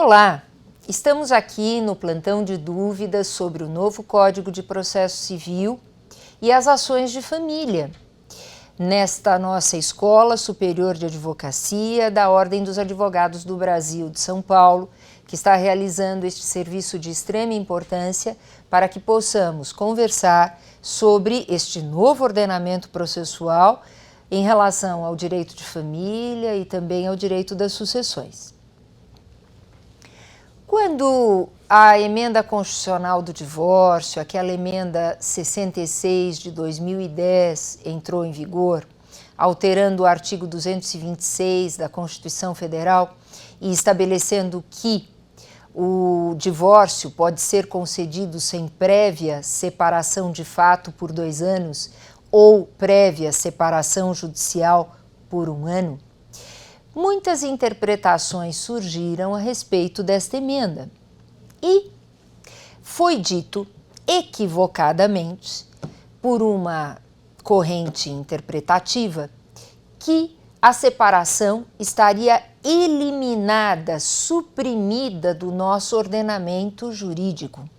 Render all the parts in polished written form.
Olá, estamos aqui no plantão de dúvidas sobre o novo Código de Processo Civil e as ações de família, nesta nossa Escola Superior de Advocacia da Ordem dos Advogados do Brasil de São Paulo, que está realizando este serviço de extrema importância para que possamos conversar sobre este novo ordenamento processual em relação ao direito de família e também ao direito das sucessões. Quando a emenda constitucional do divórcio, aquela emenda 66 de 2010, entrou em vigor, alterando o artigo 226 da Constituição Federal e estabelecendo que o divórcio pode ser concedido sem prévia separação de fato por 2 anos ou prévia separação judicial por 1 ano, muitas interpretações surgiram a respeito desta emenda e foi dito equivocadamente por uma corrente interpretativa que a separação estaria eliminada, suprimida do nosso ordenamento jurídico,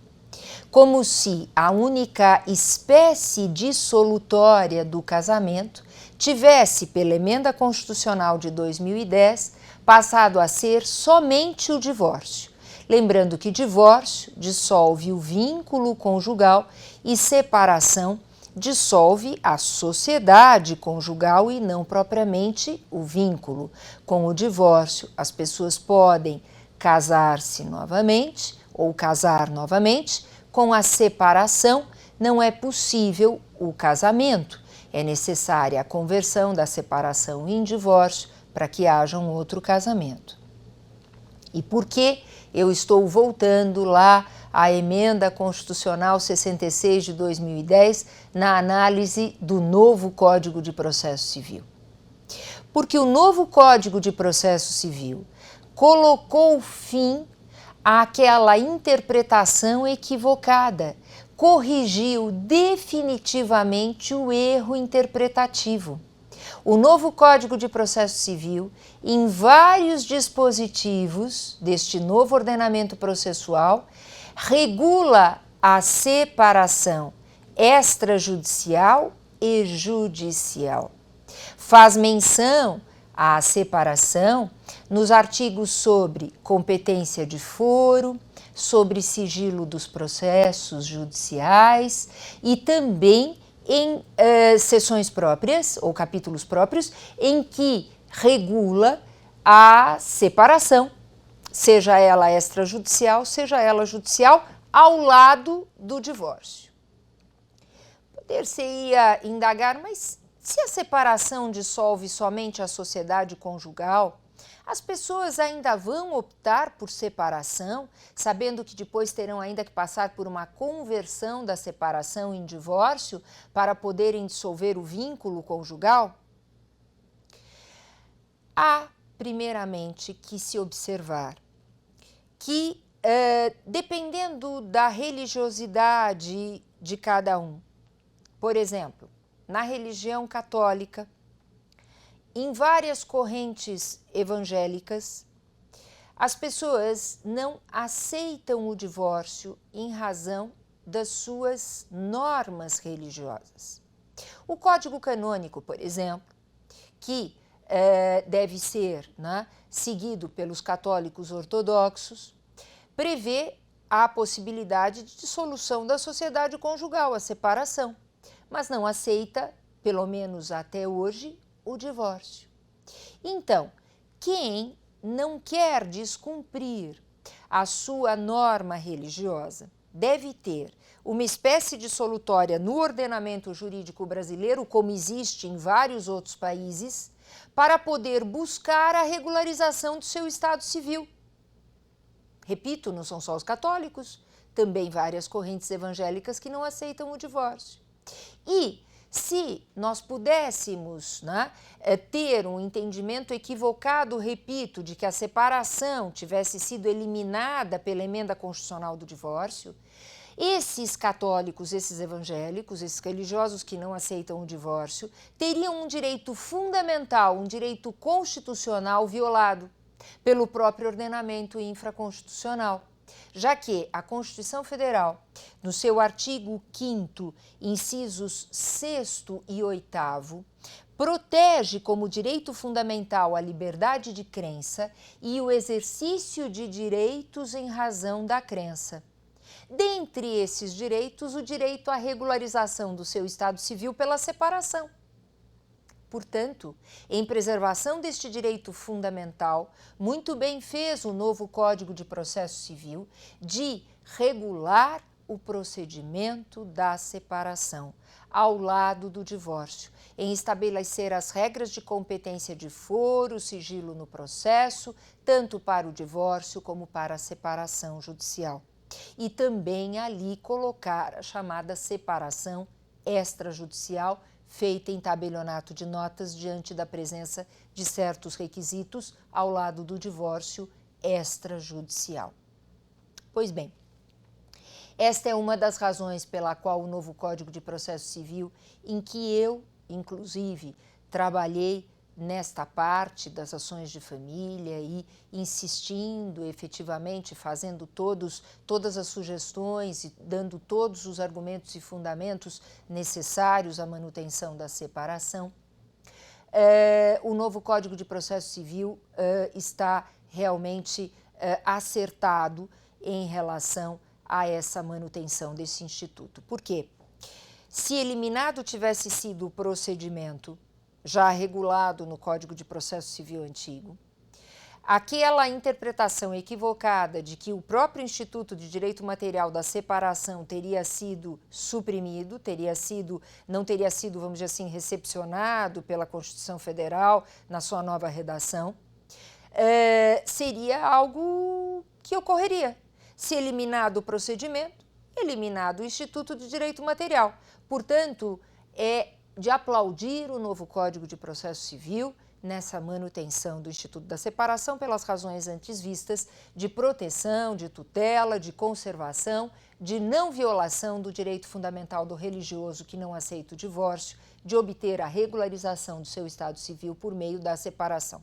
como se a única espécie dissolutória do casamento tivesse, pela emenda constitucional de 2010, passado a ser somente o divórcio. Lembrando que divórcio dissolve o vínculo conjugal e separação dissolve a sociedade conjugal e não propriamente o vínculo. Com o divórcio, as pessoas podem casar-se novamente ou casar novamente. Com a separação, não é possível o casamento. É necessária a conversão da separação em divórcio para que haja um outro casamento. E por que eu estou voltando lá à emenda constitucional 66 de 2010 na análise do novo Código de Processo Civil? Porque o novo Código de Processo Civil colocou fim àquela interpretação equivocada, corrigiu definitivamente o erro interpretativo. O novo Código de Processo Civil, em vários dispositivos deste novo ordenamento processual, regula a separação extrajudicial e judicial. Faz menção à separação nos artigos sobre competência de foro, sobre sigilo dos processos judiciais e também em seções próprias ou capítulos próprios em que regula a separação, seja ela extrajudicial, seja ela judicial, ao lado do divórcio. Poder-se-ia indagar, mas se a separação dissolve somente a sociedade conjugal, as pessoas ainda vão optar por separação, sabendo que depois terão ainda que passar por uma conversão da separação em divórcio para poderem dissolver o vínculo conjugal? Há, primeiramente, que se observar que, dependendo da religiosidade de cada um, por exemplo, na religião católica, em várias correntes evangélicas, as pessoas não aceitam o divórcio em razão das suas normas religiosas. O Código Canônico, por exemplo, que deve ser seguido pelos católicos ortodoxos, prevê a possibilidade de dissolução da sociedade conjugal, a separação, mas não aceita, pelo menos até hoje, o divórcio. Então, quem não quer descumprir a sua norma religiosa deve ter uma espécie dissolutória no ordenamento jurídico brasileiro, como existe em vários outros países, para poder buscar a regularização do seu estado civil. Repito, não são só os católicos, também várias correntes evangélicas que não aceitam o divórcio. E se nós pudéssemos ter um entendimento equivocado, repito, de que a separação tivesse sido eliminada pela emenda constitucional do divórcio, esses católicos, esses evangélicos, esses religiosos que não aceitam o divórcio, teriam um direito fundamental, um direito constitucional violado, pelo próprio ordenamento infraconstitucional, já que a Constituição Federal, no seu artigo 5º, incisos 6º e 8º, protege como direito fundamental a liberdade de crença e o exercício de direitos em razão da crença. Dentre esses direitos, o direito à regularização do seu estado civil pela separação. Portanto, em preservação deste direito fundamental, muito bem fez o novo Código de Processo Civil de regular o procedimento da separação, ao lado do divórcio, em estabelecer as regras de competência de foro, sigilo no processo, tanto para o divórcio como para a separação judicial. E também ali colocar a chamada separação extrajudicial, feita em tabelionato de notas diante da presença de certos requisitos ao lado do divórcio extrajudicial. Pois bem, esta é uma das razões pela qual o novo Código de Processo Civil, em que eu, inclusive, trabalhei nesta parte das ações de família e insistindo efetivamente, fazendo todas as sugestões e dando todos os argumentos e fundamentos necessários à manutenção da separação, o novo Código de Processo Civil está realmente acertado em relação a essa manutenção desse instituto. Por quê? Se eliminado tivesse sido o procedimento já regulado no Código de Processo Civil antigo, aquela interpretação equivocada de que o próprio Instituto de Direito Material da Separação teria sido suprimido, não teria sido, vamos dizer assim, recepcionado pela Constituição Federal na sua nova redação, seria algo que ocorreria. Se eliminado o procedimento, eliminado o Instituto de Direito Material. Portanto, é de aplaudir o novo Código de Processo Civil nessa manutenção do Instituto da Separação pelas razões antes vistas de proteção, de tutela, de conservação, de não violação do direito fundamental do religioso que não aceita o divórcio, de obter a regularização do seu estado civil por meio da separação.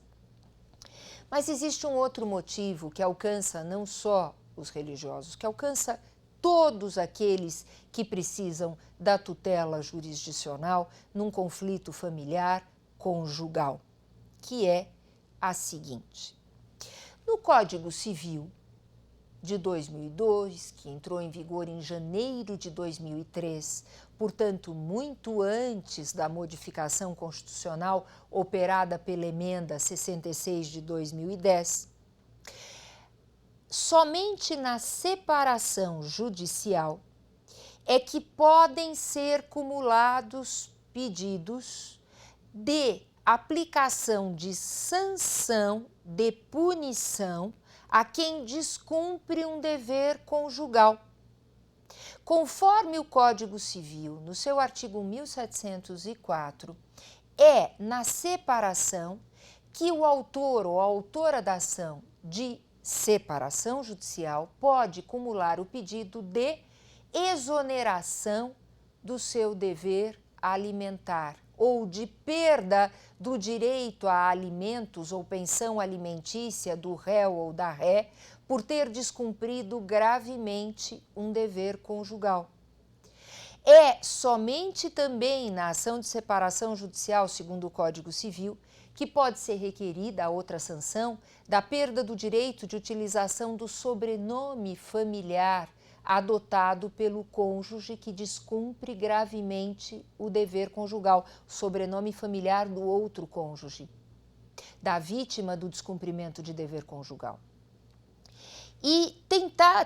Mas existe um outro motivo que alcança não só os religiosos, que alcança todos aqueles que precisam da tutela jurisdicional num conflito familiar conjugal, que é a seguinte. No Código Civil de 2002, que entrou em vigor em janeiro de 2003, portanto, muito antes da modificação constitucional operada pela Emenda 66 de 2010, somente na separação judicial é que podem ser cumulados pedidos de aplicação de sanção, de punição a quem descumpre um dever conjugal. Conforme o Código Civil, no seu artigo 1704, é na separação que o autor ou a autora da ação de separação judicial pode cumular o pedido de exoneração do seu dever alimentar ou de perda do direito a alimentos ou pensão alimentícia do réu ou da ré por ter descumprido gravemente um dever conjugal. É somente também na ação de separação judicial, segundo o Código Civil, que pode ser requerida a outra sanção da perda do direito de utilização do sobrenome familiar adotado pelo cônjuge que descumpre gravemente o dever conjugal, o sobrenome familiar do outro cônjuge, da vítima do descumprimento de dever conjugal. E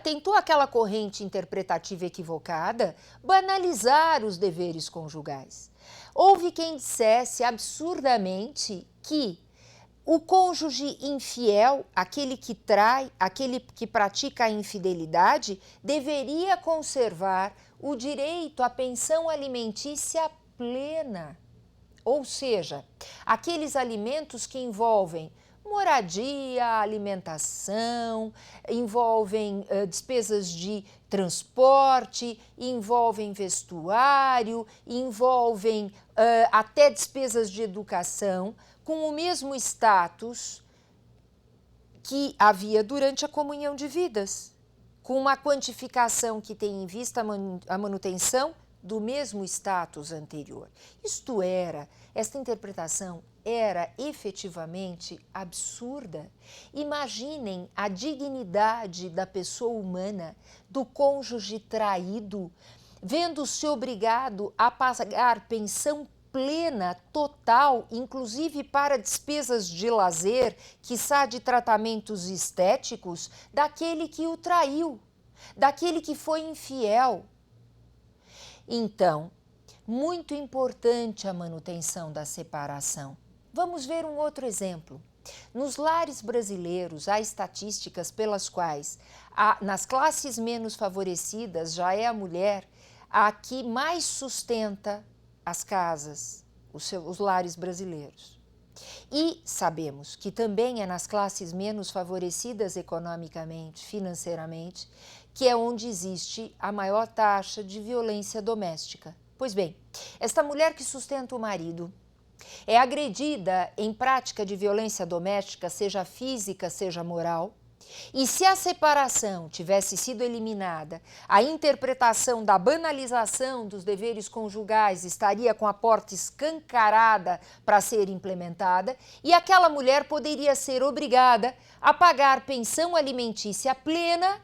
tentou aquela corrente interpretativa equivocada banalizar os deveres conjugais. Houve quem dissesse absurdamente que o cônjuge infiel, aquele que trai, aquele que pratica a infidelidade, deveria conservar o direito à pensão alimentícia plena. Ou seja, aqueles alimentos que envolvem moradia, alimentação, envolvem despesas de transporte, envolvem vestuário, envolvem até despesas de educação, com o mesmo status que havia durante a comunhão de vidas, com uma quantificação que tem em vista a manutenção do mesmo status anterior. Esta interpretação era efetivamente absurda. Imaginem a dignidade da pessoa humana, do cônjuge traído, vendo-se obrigado a pagar pensão plena, total, inclusive para despesas de lazer, quiçá de tratamentos estéticos, daquele que o traiu, daquele que foi infiel. Então, muito importante a manutenção da separação. Vamos ver um outro exemplo. Nos lares brasileiros, há estatísticas pelas quais, nas classes menos favorecidas, já é a mulher a que mais sustenta as casas, os lares brasileiros. E sabemos que também é nas classes menos favorecidas economicamente, financeiramente, que é onde existe a maior taxa de violência doméstica. Pois bem, esta mulher que sustenta o marido é agredida em prática de violência doméstica, seja física, seja moral. E se a separação tivesse sido eliminada, a interpretação da banalização dos deveres conjugais estaria com a porta escancarada para ser implementada e aquela mulher poderia ser obrigada a pagar pensão alimentícia plena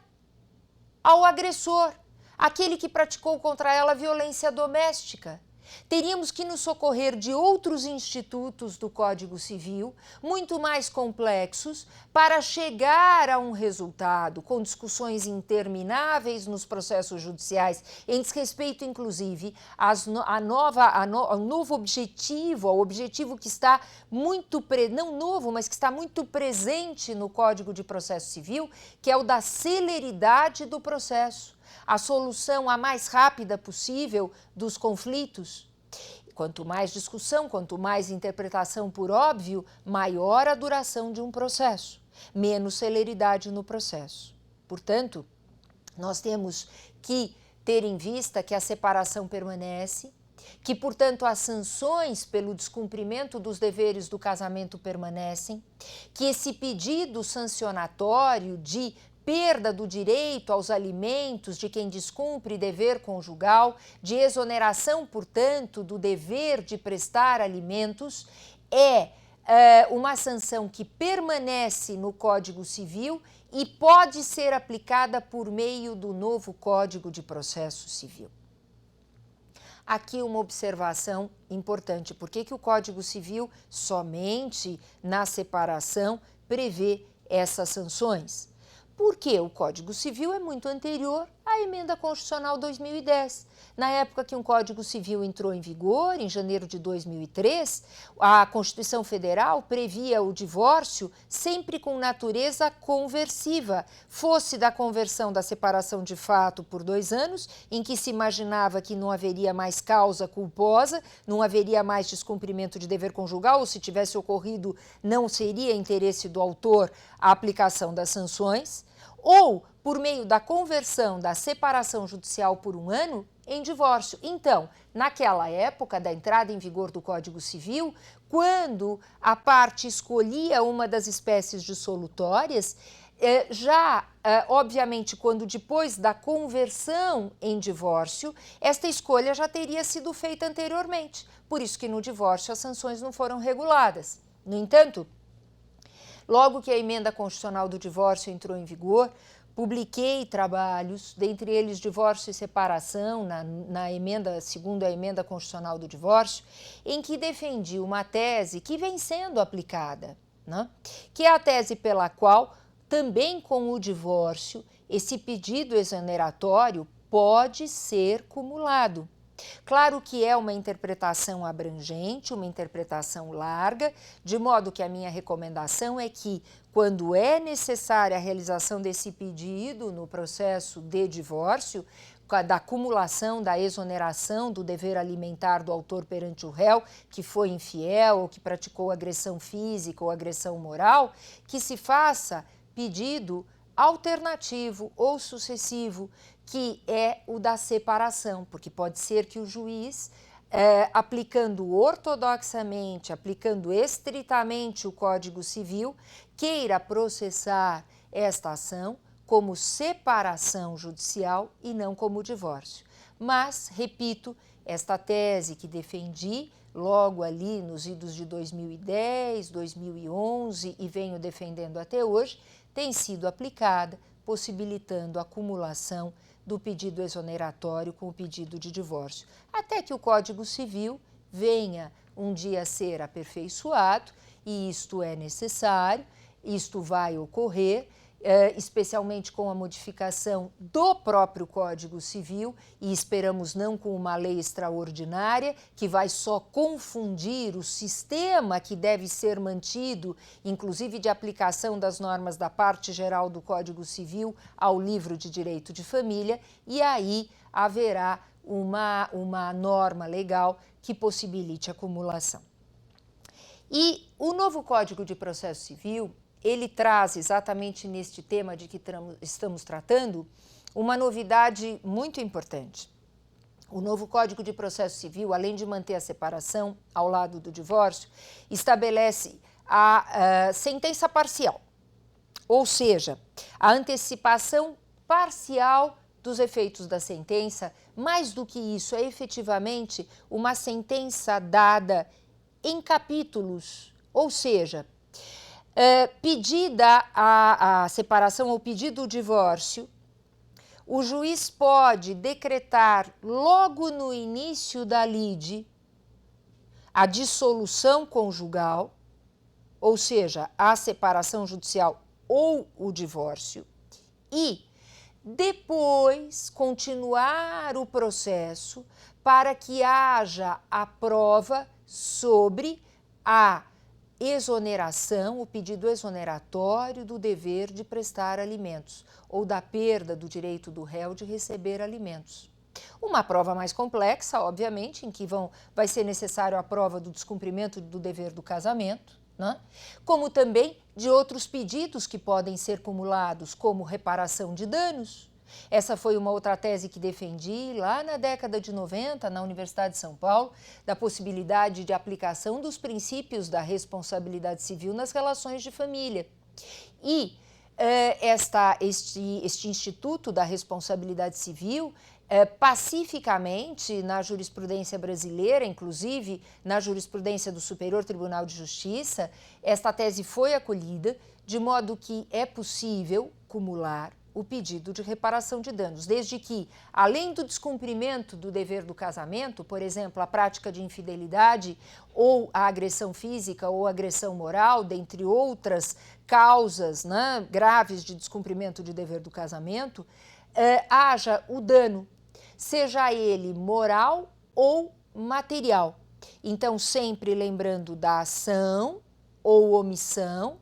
ao agressor, aquele que praticou contra ela violência doméstica. Teríamos que nos socorrer de outros institutos do Código Civil, muito mais complexos, para chegar a um resultado, com discussões intermináveis nos processos judiciais, em desrespeito, inclusive, ao novo objetivo, ao objetivo que está muito, não novo, mas que está muito presente no Código de Processo Civil, que é o da celeridade do processo. A solução a mais rápida possível dos conflitos. Quanto mais discussão, quanto mais interpretação por óbvio, maior a duração de um processo, menos celeridade no processo. Portanto, nós temos que ter em vista que a separação permanece, que, portanto, as sanções pelo descumprimento dos deveres do casamento permanecem, que esse pedido sancionatório de perda do direito aos alimentos de quem descumpre dever conjugal, de exoneração, portanto, do dever de prestar alimentos, é uma sanção que permanece no Código Civil e pode ser aplicada por meio do novo Código de Processo Civil. Aqui uma observação importante. Por que o Código Civil somente na separação prevê essas sanções? Porque o Código Civil é muito anterior à Emenda Constitucional 2010. Na época que um Código Civil entrou em vigor, em janeiro de 2003, a Constituição Federal previa o divórcio sempre com natureza conversiva, fosse da conversão da separação de fato por 2 anos, em que se imaginava que não haveria mais causa culposa, não haveria mais descumprimento de dever conjugal, ou se tivesse ocorrido, não seria interesse do autor a aplicação das sanções, ou por meio da conversão da separação judicial por 1 ano em divórcio. Então, naquela época da entrada em vigor do Código Civil, quando a parte escolhia uma das espécies dissolutórias, obviamente, quando depois da conversão em divórcio, esta escolha já teria sido feita anteriormente. Por isso que no divórcio as sanções não foram reguladas. No entanto, logo que a Emenda Constitucional do Divórcio entrou em vigor, publiquei trabalhos, dentre eles divórcio e separação, segundo a Emenda Constitucional do Divórcio, em que defendi uma tese que vem sendo aplicada, né? Que é a tese pela qual, também com o divórcio, esse pedido exoneratório pode ser cumulado. Claro que é uma interpretação abrangente, uma interpretação larga, de modo que a minha recomendação é que, quando é necessária a realização desse pedido no processo de divórcio, da acumulação, da exoneração do dever alimentar do autor perante o réu, que foi infiel ou que praticou agressão física ou agressão moral, que se faça pedido alternativo ou sucessivo, que é o da separação, porque pode ser que o juiz, aplicando ortodoxamente, aplicando estritamente o Código Civil, queira processar esta ação como separação judicial e não como divórcio. Mas, repito, esta tese que defendi logo ali nos idos de 2010, 2011 e venho defendendo até hoje, tem sido aplicada, possibilitando a acumulação do pedido exoneratório com o pedido de divórcio, até que o Código Civil venha um dia a ser aperfeiçoado, e isto é necessário, isto vai ocorrer, especialmente com a modificação do próprio Código Civil, e esperamos não com uma lei extraordinária, que vai só confundir o sistema que deve ser mantido, inclusive de aplicação das normas da parte geral do Código Civil ao livro de direito de família, e aí haverá uma norma legal que possibilite a acumulação. E o novo Código de Processo Civil, ele traz exatamente neste tema de que estamos tratando uma novidade muito importante. O novo Código de Processo Civil, além de manter a separação ao lado do divórcio, estabelece a sentença parcial, ou seja, a antecipação parcial dos efeitos da sentença. Mais do que isso, é efetivamente uma sentença dada em capítulos, ou seja, pedida a separação ou pedido o divórcio, o juiz pode decretar logo no início da lide a dissolução conjugal, ou seja, a separação judicial ou o divórcio, e depois continuar o processo para que haja a prova sobre a exoneração, o pedido exoneratório do dever de prestar alimentos ou da perda do direito do réu de receber alimentos. Uma prova mais complexa, obviamente, em que vai ser necessário a prova do descumprimento do dever do casamento, né? Como também de outros pedidos que podem ser cumulados, como reparação de danos. Essa foi uma outra tese que defendi lá na década de 90, na Universidade de São Paulo, da possibilidade de aplicação dos princípios da responsabilidade civil nas relações de família. E este Instituto da Responsabilidade Civil, pacificamente na jurisprudência brasileira, inclusive na jurisprudência do Superior Tribunal de Justiça, esta tese foi acolhida, de modo que é possível cumular o pedido de reparação de danos, desde que, além do descumprimento do dever do casamento, por exemplo, a prática de infidelidade ou a agressão física ou agressão moral, dentre outras causas, né, graves de descumprimento de dever do casamento, haja o dano, seja ele moral ou material. Então, sempre lembrando da ação ou omissão,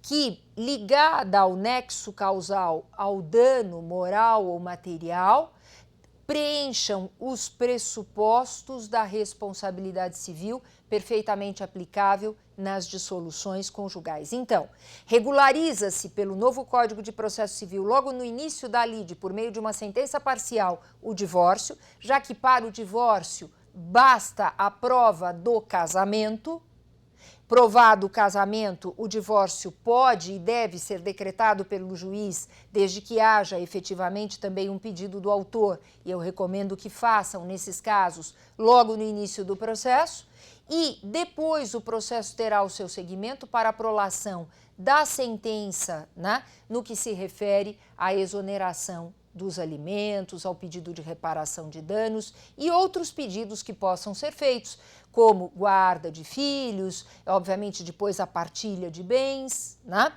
que, ligada ao nexo causal ao dano moral ou material, preencham os pressupostos da responsabilidade civil perfeitamente aplicável nas dissoluções conjugais. Então, regulariza-se pelo novo Código de Processo Civil, logo no início da lide, por meio de uma sentença parcial, o divórcio, já que para o divórcio basta a prova do casamento. Provado o casamento, o divórcio pode e deve ser decretado pelo juiz, desde que haja efetivamente também um pedido do autor, e eu recomendo que façam, nesses casos, logo no início do processo, e depois o processo terá o seu seguimento para a prolação da sentença, né, no que se refere à exoneração dos alimentos, ao pedido de reparação de danos e outros pedidos que possam ser feitos, como guarda de filhos, obviamente depois a partilha de bens, né?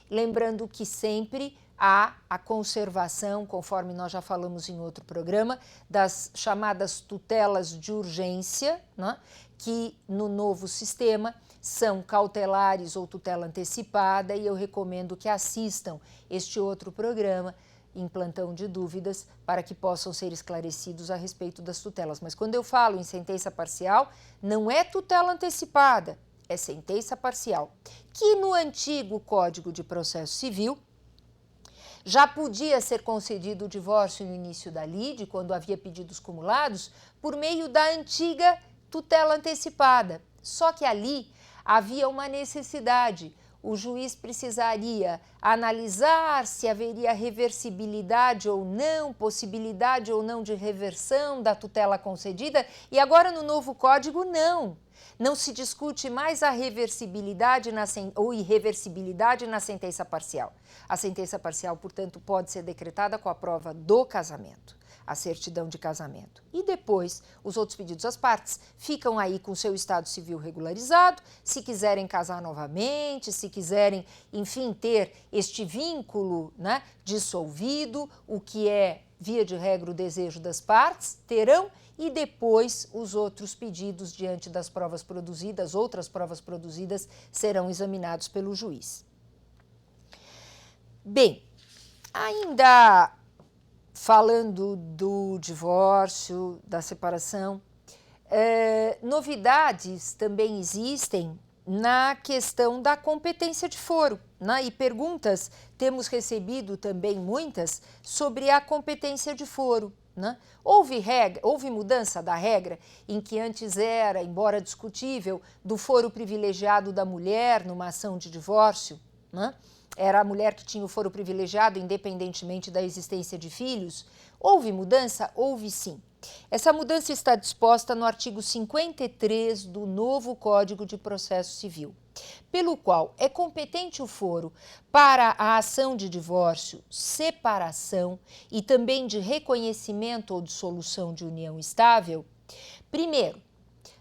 Lembrando que sempre há a conservação, conforme nós já falamos em outro programa, das chamadas tutelas de urgência, né? Que no novo sistema são cautelares ou tutela antecipada, e eu recomendo que assistam este outro programa em plantão de dúvidas, para que possam ser esclarecidos a respeito das tutelas. Mas quando eu falo em sentença parcial, não é tutela antecipada, é sentença parcial, que no antigo Código de Processo Civil já podia ser concedido o divórcio no início da lide, quando havia pedidos cumulados, por meio da antiga tutela antecipada. Só que ali havia uma necessidade. o juiz precisaria analisar se haveria reversibilidade ou não, possibilidade ou não de reversão da tutela concedida, e agora no novo Código não. Não se discute mais a reversibilidade ou irreversibilidade na sentença parcial. A sentença parcial, portanto, pode ser decretada com a prova do casamento, a certidão de casamento. E depois, os outros pedidos às partes ficam aí com seu estado civil regularizado, se quiserem casar novamente, se quiserem, enfim, ter este vínculo, né, dissolvido, o que é, via de regra, o desejo das partes, terão, e depois os outros pedidos diante das provas produzidas, outras provas produzidas, serão examinados pelo juiz. Bem, ainda falando do divórcio, da separação, novidades também existem na questão da competência de foro, né? E perguntas temos recebido também muitas sobre a competência de foro, né? Houve mudança da regra em que antes era, embora discutível, do foro privilegiado da mulher numa ação de divórcio, né? Era a mulher que tinha o foro privilegiado independentemente da existência de filhos. Houve mudança? Houve sim. Essa mudança está disposta no artigo 53 do novo Código de Processo Civil, pelo qual é competente o foro para a ação de divórcio, separação e também de reconhecimento ou dissolução de união estável, primeiro,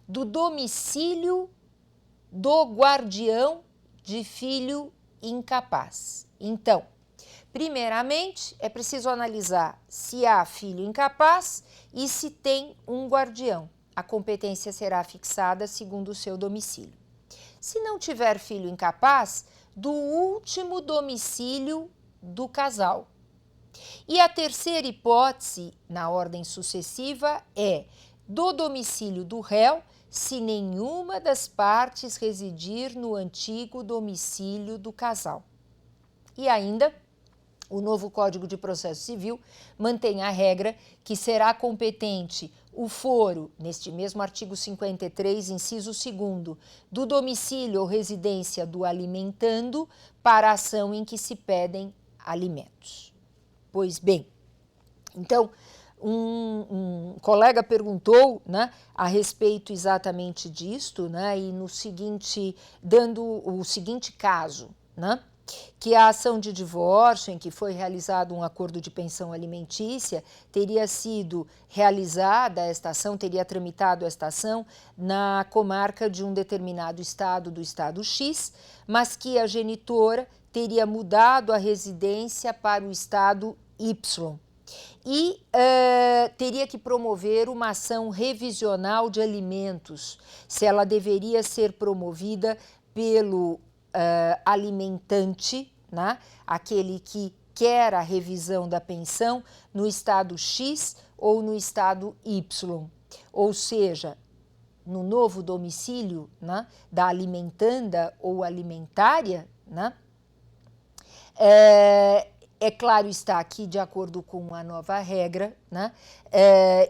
do domicílio do guardião de filho incapaz. Então, primeiramente, é preciso analisar se há filho incapaz e se tem um guardião. A competência será fixada segundo o seu domicílio. Se não tiver filho incapaz, do último domicílio do casal. E a terceira hipótese, na ordem sucessiva, é do domicílio do réu, se nenhuma das partes residir no antigo domicílio do casal. E ainda, o novo Código de Processo Civil mantém a regra que será competente o foro, neste mesmo artigo 53, inciso 2º, do domicílio ou residência do alimentando para a ação em que se pedem alimentos. Pois bem, então, um colega perguntou, né, a respeito exatamente disto, né, e dando o seguinte caso, né, que a ação de divórcio em que foi realizado um acordo de pensão alimentícia teria sido realizada, esta ação teria tramitado esta ação na comarca de um determinado estado, do estado X, mas que a genitora teria mudado a residência para o estado Y e teria que promover uma ação revisional de alimentos, se ela deveria ser promovida pelo alimentante, né? Aquele que quer a revisão da pensão no estado X ou no estado Y, ou seja, no novo domicílio, né, da alimentanda ou alimentária, né? É claro está aqui, de acordo com a nova regra, né,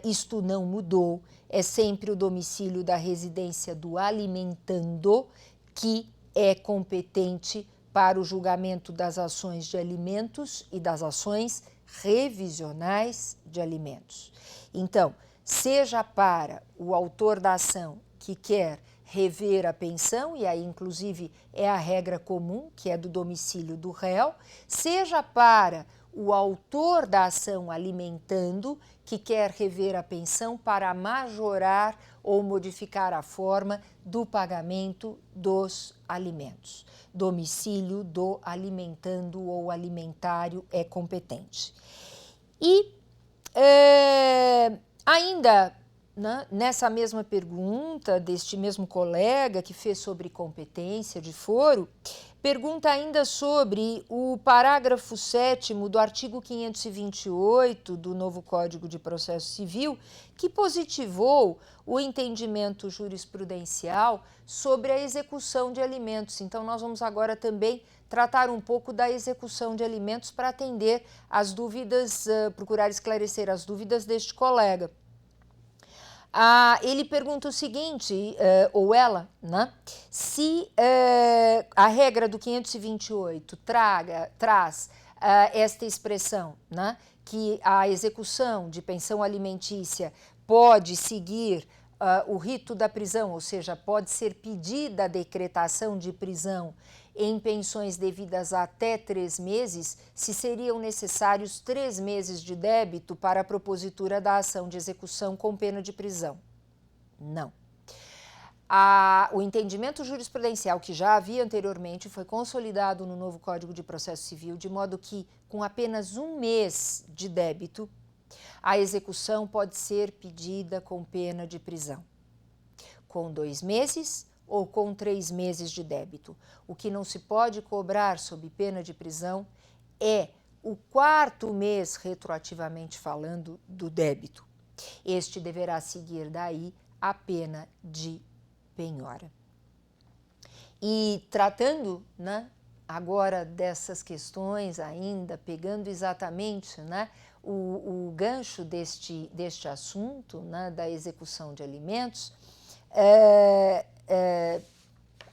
isto não mudou, é sempre o domicílio da residência do alimentando que é competente para o julgamento das ações de alimentos e das ações revisionais de alimentos. Então, seja para o autor da ação que quer rever a pensão, e aí inclusive é a regra comum, que é do domicílio do réu, seja para o autor da ação alimentando, que quer rever a pensão para majorar ou modificar a forma do pagamento dos alimentos. Domicílio do alimentando ou alimentário é competente. E ainda, né, nessa mesma pergunta deste mesmo colega que fez sobre competência de foro, pergunta ainda sobre o parágrafo 7º do artigo 528 do novo Código de Processo Civil, que positivou o entendimento jurisprudencial sobre a execução de alimentos. Então, nós vamos agora também tratar um pouco da execução de alimentos para atender as dúvidas, procurar esclarecer as dúvidas deste colega. Ele pergunta o seguinte, ou ela, né? Se a regra do 528 traz esta expressão, né? Que a execução de pensão alimentícia pode seguir o rito da prisão, ou seja, pode ser pedida a decretação de prisão em pensões devidas até 3 meses, se seriam necessários 3 meses de débito para a propositura da ação de execução com pena de prisão. Não. O entendimento jurisprudencial que já havia anteriormente foi consolidado no novo Código de Processo Civil, de modo que, com apenas 1 mês de débito, a execução pode ser pedida com pena de prisão. Com 2 meses ou com 3 meses de débito. O que não se pode cobrar sob pena de prisão é o 4º mês, retroativamente falando, do débito. Este deverá seguir daí a pena de penhora. E tratando, né, agora dessas questões ainda, pegando exatamente, né, o gancho deste assunto, né, da execução de alimentos,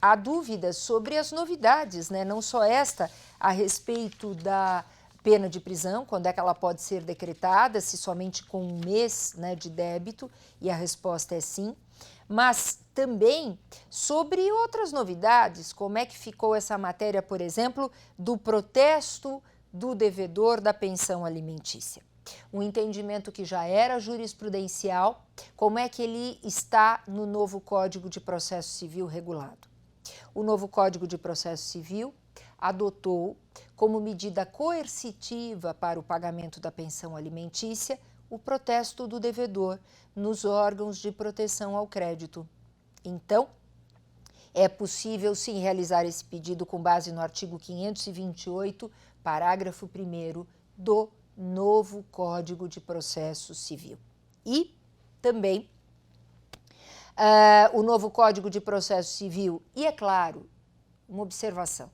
há dúvidas sobre as novidades, né? Não só esta a respeito da pena de prisão, quando é que ela pode ser decretada, se somente com 1 mês, né, de débito, e a resposta é sim, mas também sobre outras novidades, como é que ficou essa matéria, por exemplo, do protesto do devedor da pensão alimentícia. Um entendimento que já era jurisprudencial, como é que ele está no novo Código de Processo Civil regulado. O novo Código de Processo Civil adotou como medida coercitiva para o pagamento da pensão alimentícia o protesto do devedor nos órgãos de proteção ao crédito. Então, é possível sim realizar esse pedido com base no artigo 528, parágrafo 1º do novo Código de Processo Civil. E também o novo Código de Processo Civil, e é claro, uma observação,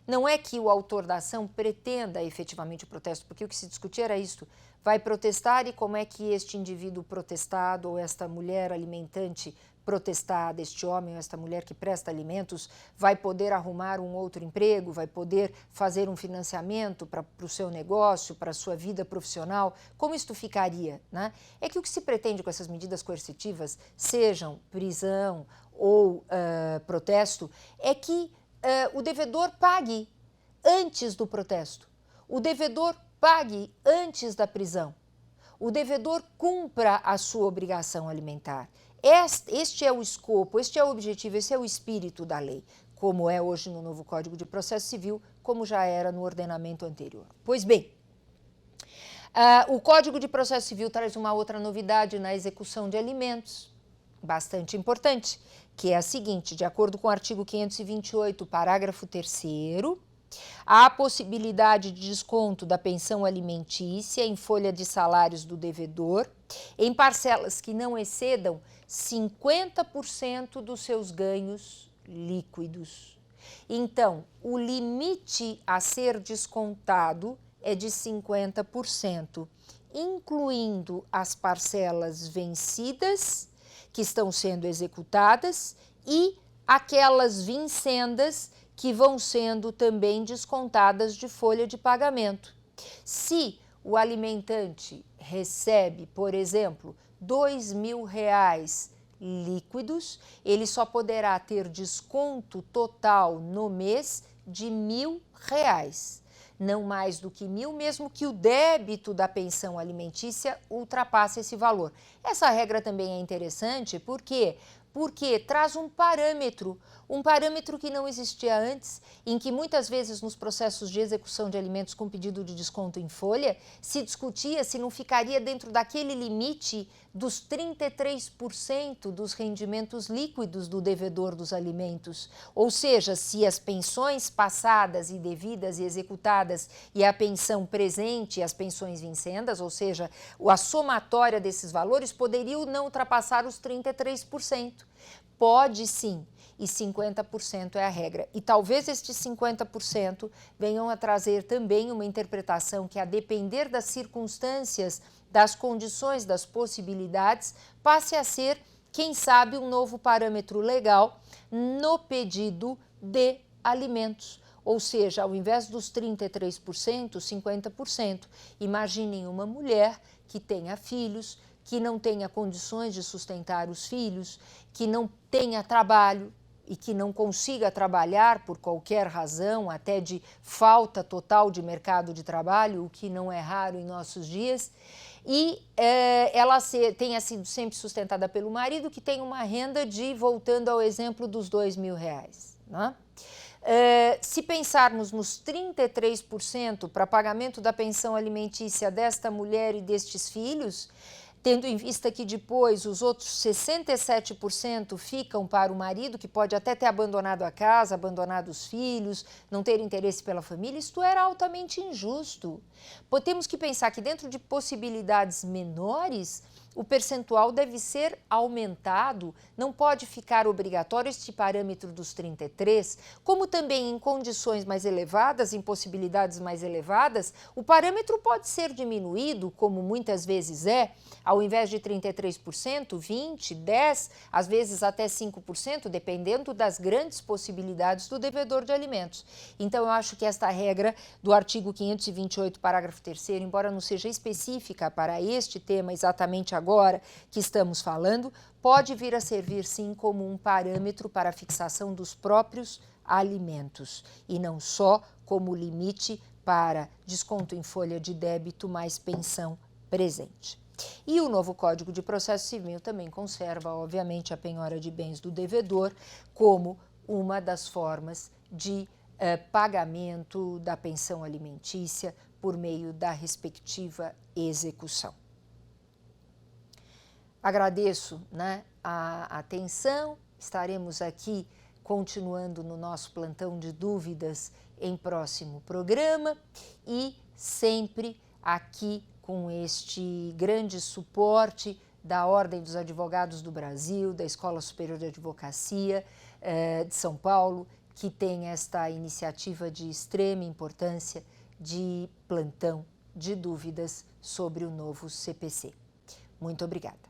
não é que o autor da ação pretenda efetivamente o protesto, porque o que se discutia era isto, vai protestar e como é que este indivíduo protestado ou esta mulher alimentante protestada, este homem ou esta mulher que presta alimentos, vai poder arrumar um outro emprego, vai poder fazer um financiamento para o seu negócio, para a sua vida profissional, como isto ficaria, né? É que o que se pretende com essas medidas coercitivas, sejam prisão ou protesto, é que o devedor pague antes do protesto, o devedor pague antes da prisão, o devedor cumpra a sua obrigação alimentar. Este é o escopo, este é o objetivo, esse é o espírito da lei, como é hoje no novo Código de Processo Civil, como já era no ordenamento anterior. Pois bem, o Código de Processo Civil traz uma outra novidade na execução de alimentos, bastante importante, que é a seguinte: de acordo com o artigo 528, parágrafo 3º, há a possibilidade de desconto da pensão alimentícia em folha de salários do devedor em parcelas que não excedam 50% dos seus ganhos líquidos. Então, o limite a ser descontado é de 50%, incluindo as parcelas vencidas que estão sendo executadas e aquelas vincendas que vão sendo também descontadas de folha de pagamento. Se o alimentante recebe, por exemplo, R$2.000 líquidos, ele só poderá ter desconto total no mês de R$1.000, não mais do que 1.000, mesmo que o débito da pensão alimentícia ultrapasse esse valor. Essa regra também é interessante porque traz um parâmetro que não existia antes, em que muitas vezes nos processos de execução de alimentos com pedido de desconto em folha, se discutia se não ficaria dentro daquele limite dos 33% dos rendimentos líquidos do devedor dos alimentos. Ou seja, se as pensões passadas e devidas e executadas e a pensão presente e as pensões vincendas, ou seja, a somatória desses valores poderiam não ultrapassar os 33%. Pode sim, e 50% é a regra. E talvez estes 50% venham a trazer também uma interpretação que, a depender das circunstâncias das condições, das possibilidades, passe a ser, quem sabe, um novo parâmetro legal no pedido de alimentos. Ou seja, ao invés dos 33%, 50%. Imaginem uma mulher que tenha filhos, que não tenha condições de sustentar os filhos, que não tenha trabalho e que não consiga trabalhar por qualquer razão, até de falta total de mercado de trabalho, o que não é raro em nossos dias, e ela tenha sido sempre sustentada pelo marido, que tem uma renda de, voltando ao exemplo dos R$2.000, né? Se pensarmos nos 33% para pagamento da pensão alimentícia desta mulher e destes filhos, tendo em vista que depois os outros 67% ficam para o marido, que pode até ter abandonado a casa, abandonado os filhos, não ter interesse pela família, isto era altamente injusto. Temos que pensar que dentro de possibilidades menores, o percentual deve ser aumentado, não pode ficar obrigatório este parâmetro dos 33, como também em condições mais elevadas, em possibilidades mais elevadas, o parâmetro pode ser diminuído, como muitas vezes ao invés de 33%, 20%, 10%, às vezes até 5%, dependendo das grandes possibilidades do devedor de alimentos. Então, eu acho que esta regra do artigo 528, parágrafo 3º, embora não seja específica para este tema exatamente agora que estamos falando, pode vir a servir sim como um parâmetro para a fixação dos próprios alimentos e não só como limite para desconto em folha de débito mais pensão presente. E o novo Código de Processo Civil também conserva, obviamente, a penhora de bens do devedor como uma das formas de pagamento da pensão alimentícia por meio da respectiva execução. Agradeço, a atenção, estaremos aqui continuando no nosso plantão de dúvidas em próximo programa e sempre aqui com este grande suporte da Ordem dos Advogados do Brasil, da Escola Superior de Advocacia de São Paulo, que tem esta iniciativa de extrema importância de plantão de dúvidas sobre o novo CPC. Muito obrigada.